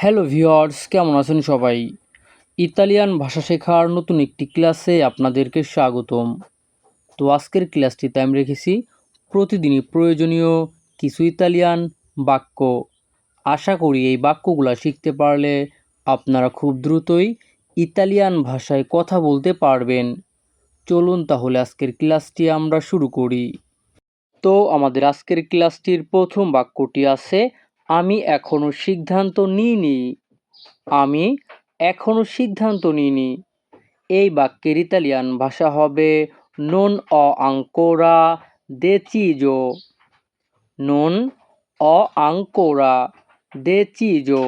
Hello viewers, কেমন আছেন সবাই? ইতালিয়ান ভাষা শেখার নতুন একটি ক্লাসে আপনাদেরকে স্বাগতম। তো আজকের ক্লাসটিতে আমি রেখেছি প্রতিদিনই প্রয়োজনীয় কিছু ইতালিয়ান বাক্য। আশা করি এই বাক্যগুলো শিখতে পারলে আপনারা খুব দ্রুতই ইতালিয়ান ভাষায় কথা বলতে পারবেন। চলুন তাহলে আজকের ক্লাসটি আমরা শুরু করি। তো আমাদের আজকের ক্লাসটির প্রথম বাক্যটি আছে, আমি এখনো সিদ্ধান্ত নিইনি। আমি এখনো সিদ্ধান্ত নিইনি। এই বাক্যের ইতালিয়ান ভাষা হবে non ho ancora deciso। non ho ancora deciso।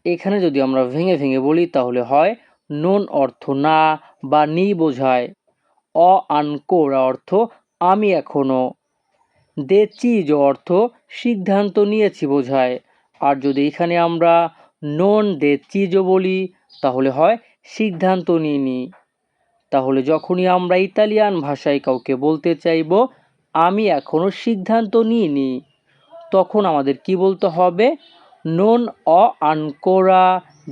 এখানে যদি আমরা ভেঙে ভেঙে বলি তাহলে হয় non অর্থ না বা নি বোঝায়, ho ancora অর্থ আমি এখনো, deciso অর্থ সিদ্ধান্ত নিয়েছি বোঝায়। আর যদি এখানে আমরা non deciso বলি তাহলে হয় সিদ্ধান্ত নিইনি। তাহলে যখনই আমরা ইতালিয়ান ভাষায় কাউকে বলতে চাইব আমি এখনো সিদ্ধান্ত নিইনি, তখন আমাদের কি বলতে হবে? non ho ancora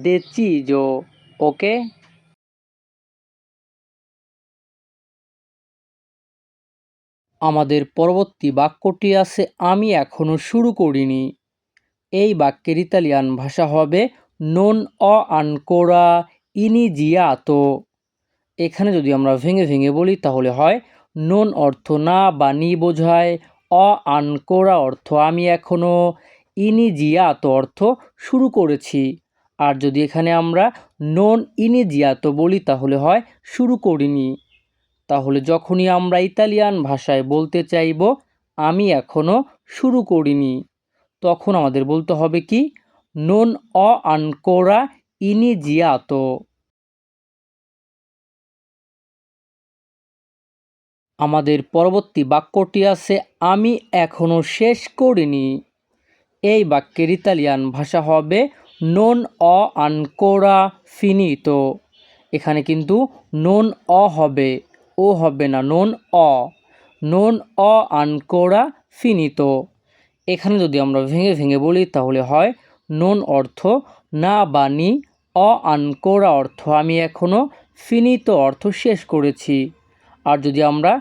deciso। ওকে। আমাদের পরবর্তী বাক্যটি আছে আমি এখনো শুরু করিনি। এই বাক্যের ইতালিয়ান ভাষা হবে non ho ancora iniziato। এখানে যদি আমরা ভেঙে ভেঙে বলি তাহলে হয় non অর্থ না বা নি বোঝায়, ho ancora অর্থ আমি এখনো, iniziato অর্থ শুরু করেছি। আর যদি এখানে আমরা non iniziato বলি তাহলে হয় শুরু করিনি। তাহলে যখনই আমরা ইতালিয়ান ভাষায় বলতে চাইব আমি এখনো শুরু করিনি, তখন আমাদের বলতে হবে কি? non ho ancora iniziato। আমাদের পরবর্তী বাক্যটি আছে আমি এখনো শেষ করিনি। এই বাক্যের ইতালিয়ান ভাষা হবে non ho ancora finito। এখানে কিন্তু non ho হবে, ও হবে না, non ho। non ho ancora finito। এখানে যদি আমরা ভেঙে ভেঙে বলি তাহলে হয় non অর্থ না বা নি, ho ancora অর্থ আমি এখনো, finito অর্থ শেষ করেছি। আর যদি আমরা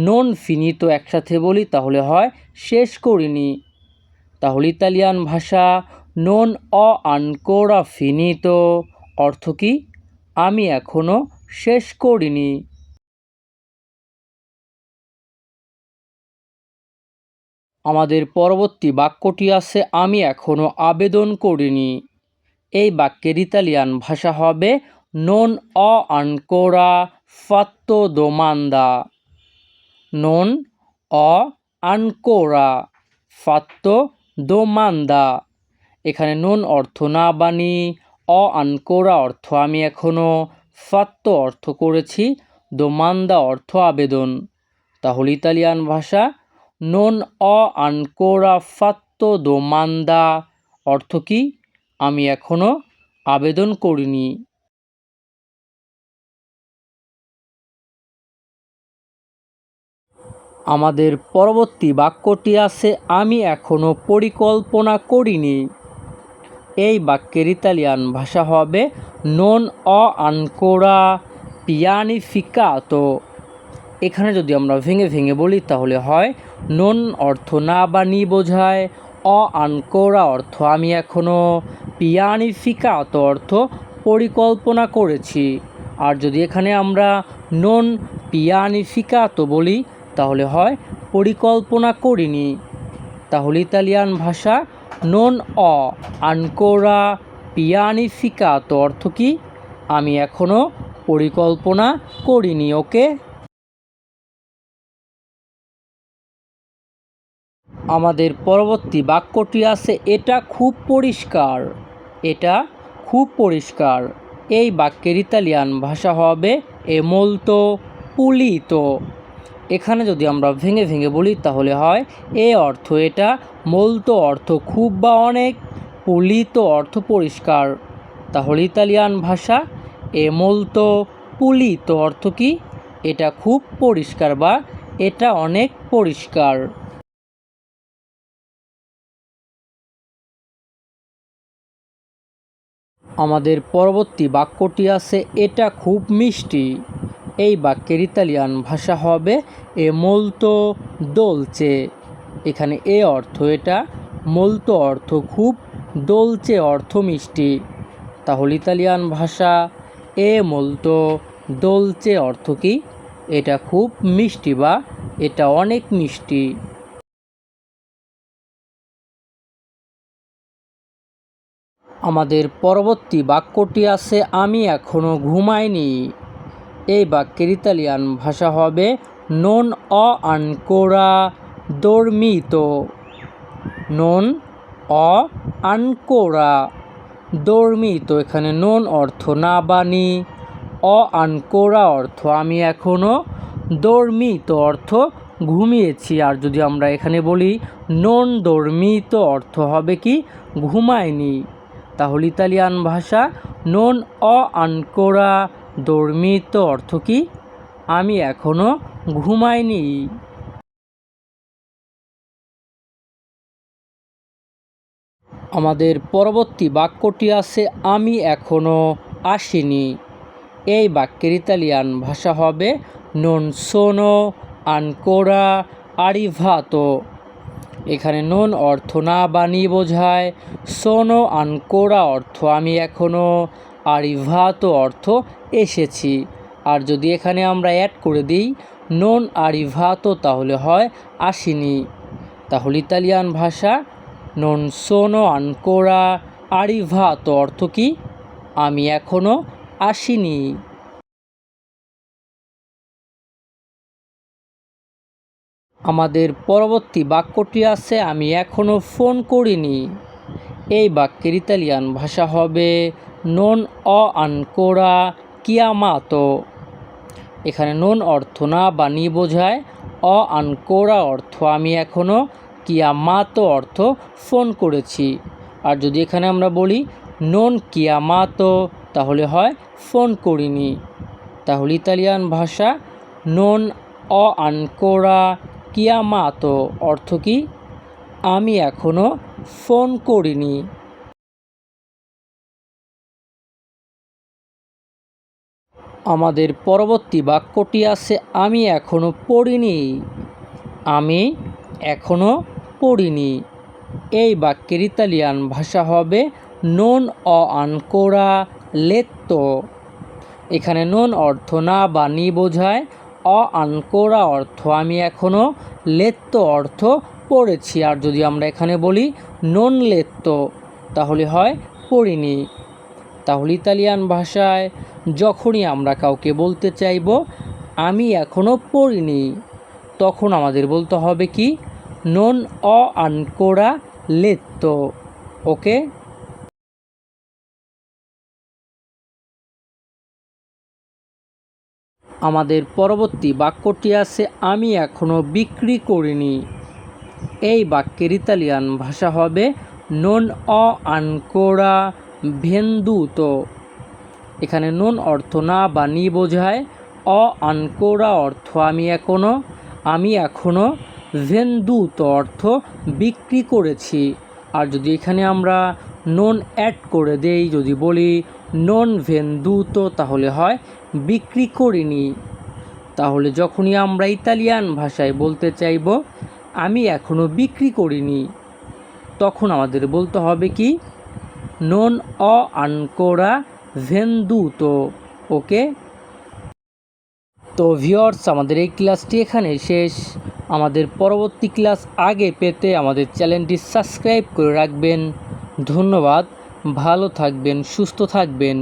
non finito একসাথে বলি তাহলে হয় শেষ করিনি। তাহলে ইতালিয়ান ভাষা non ho ancora finito অর্থ কি? আমি এখনো শেষ করিনি। আমাদের পরবর্তী বাক্যটি আছে আমি এখনো আবেদন করিনি। এই বাক্যের ইতালিয়ান ভাষা হবে non ho ancora fatto domanda। non ho ancora fatto domanda। এখানে non অর্থ না বানি, ho ancora অর্থ আমি এখনো, fatto অর্থ করেছি, domanda অর্থ আবেদন। তাহলে ইতালিয়ান ভাষা non ho ancora fatto domanda অর্থ কি? আমি এখনো আবেদন করিনি। আমাদের পরবর্তী বাক্যটি আছে আমি এখনো পরিকল্পনা করিনি। এই বাক্যের ইতালিয়ান ভাষা হবে non ho ancora pianificato। এখানে যদি আমরা ভেঙে ভেঙে বলি তাহলে হয় non অর্থ না বা নি বোঝায়, ho ancora অর্থ আমি এখনো, pianificato অর্থ পরিকল্পনা করেছি। আর যদি এখানে আমরা non pianificato বলি তাহলে হয় পরিকল্পনা করিনি। তাহলে ইতালিয়ান ভাষা non ho ancora pianificato অর্থ কি? আমি এখনো পরিকল্পনা করিনি। ওকে। আমাদের পরবর্তী বাক্যটি আছে এটা খুব পরিষ্কার। এটা খুব পরিষ্কার। এই বাক্যের ইতালিয়ান ভাষা হবে è molto pulito। এখানে যদি আমরা ভেঙে ভেঙে বলি তাহলে হয় এ অর্থ এটা, molto অর্থ খুব বা অনেক, pulito অর্থ পরিষ্কার। তাহলে ইতালিয়ান ভাষা è molto pulito অর্থ কি? এটা খুব পরিষ্কার বা এটা অনেক পরিষ্কার। আমাদের পরবর্তী বাক্যটি আছে এটা খুব মিষ্টি। এই বাক্যের ইতালিয়ান ভাষা হবে এ মোলতো দোলচে। এখানে এ অর্থ এটা, মোলতো অর্থ খুব, দোলচে অর্থ মিষ্টি। তাহলে ইতালিয়ান ভাষা এ মোলতো দোলচে অর্থ কি? এটা খুব মিষ্টি বা এটা অনেক মিষ্টি। আমাদের পরবর্তী বাক্যটি আছে আমি এখনো ঘুমাইনি। এই বাক্যের ইতালিয়ান ভাষা হবে নন অ আনকোরা দর্মিতো। নন অ আনকোরা দর্মিতো। এখানে নন অর্থ না বানি, অ আনকোরা অর্থ আমি এখনো, দর্মিতো অর্থ ঘুমিয়েছি। আর যদি আমরা এখানে বলি নন দর্মিতো অর্থ হবে কি? ঘুমায়নি। তাহলে ইতালিয়ান ভাষা নন অ আনকোরা দর্মিতো অর্থ কি? আমি এখনো ঘুমাইনি। আমাদের পরবর্তী বাক্যটি আছে আমি এখনো আসিনি। এই বাক্যের ইতালিয়ান ভাষা হবে নন সোনো আনকোরা আরিভাতো। এখানে নন অর্থ না বানিয়ে বোঝায়, সোনো আনকোরা অর্থ আমি এখনো, আরিভাতো অর্থ এসেছি। আর যদি এখানে আমরা অ্যাড করে দিই নন আরিভাতো তাহলে হয় আসিনি। তাহলে ইতালিয়ান ভাষা নন সোনো আনকোরা আরিভাতো অর্থ কি? আমি এখনো আসিনি। আমাদের পরবর্তী বাক্যটি আছে আমি এখনো ফোন করিনি। এই বাক্যের ইতালিয়ান ভাষা হবে নন অ আনকোরা চিয়ামাতো। এখানে নন অর্থ না বানিয়ে বোঝায়, অ আনকোরা অর্থ আমি এখনো, চিয়ামাতো অর্থ ফোন করেছি। আর যদি এখানে আমরা বলি নন চিয়ামাতো তাহলে হয় ফোন করিনি। তাহলে ইতালিয়ান ভাষা নন অ আনকোরা চিয়ামাতো অর্থ কি? আমি এখনো ফোন করিনি। আমাদের পরবর্তী বাক্যটি আছে আমি এখনো পড়িনি। আমি এখনো পড়িনি। এই বাক্যের ইতালিয়ান ভাষা হবে নন অ আনকোরা লেত্তো। এখানে নন অর্থ না বানিয়ে বোঝায়, অ আনকোরা অর্থ আমি এখনো, লেত্তো অর্থ পড়েছি। আর যদি আমরা এখানে বলি নন লেত্তো তাহলে হয় পড়িনি। তাহলে ইতালিয়ান ভাষায় যখনই আমরা কাউকে বলতে চাইব আমি এখনো পড়িনি, তখন আমাদের বলতে হবে কি? নন অ আনকোরা লেত্তো। ওকে। আমাদের পরবর্তী বাক্যটি আছে আমি এখনো বিক্রি করিনি। এই বাক্যের ইতালিয়ান ভাষা হবে নন অ আনকোরা ভেন্দুতো। এখানে নন অর্থ না বানিয়ে বোঝায়, অ আনকোরা অর্থ আমি এখনো, আমি এখনো, ভেন্দুতো অর্থ বিক্রি করেছি। আর যদি এখানে আমরা নন অ্যাড করে দেই, যদি বলি নন ভেন্দুতো তাহলে হয় বিক্রি করিনি। তাহলে যখনই আমরা ইতালিয়ান ভাষায় বলতে চাইব আমি এখনো বিক্রি করিনি, তখন আমাদের বলতে হবে কি? নন অ আনকোরা ভেন্দুতো। ওকে। তো ভিউয়ার্স, আমাদের এই ক্লাসটি এখানে শেষ। আমাদের পরবর্তী ক্লাস আগে পেতে আমাদের চ্যানেলটি সাবস্ক্রাইব করে রাখবেন। ধন্যবাদ। ভালো থাকবেন, সুস্থ থাকবেন।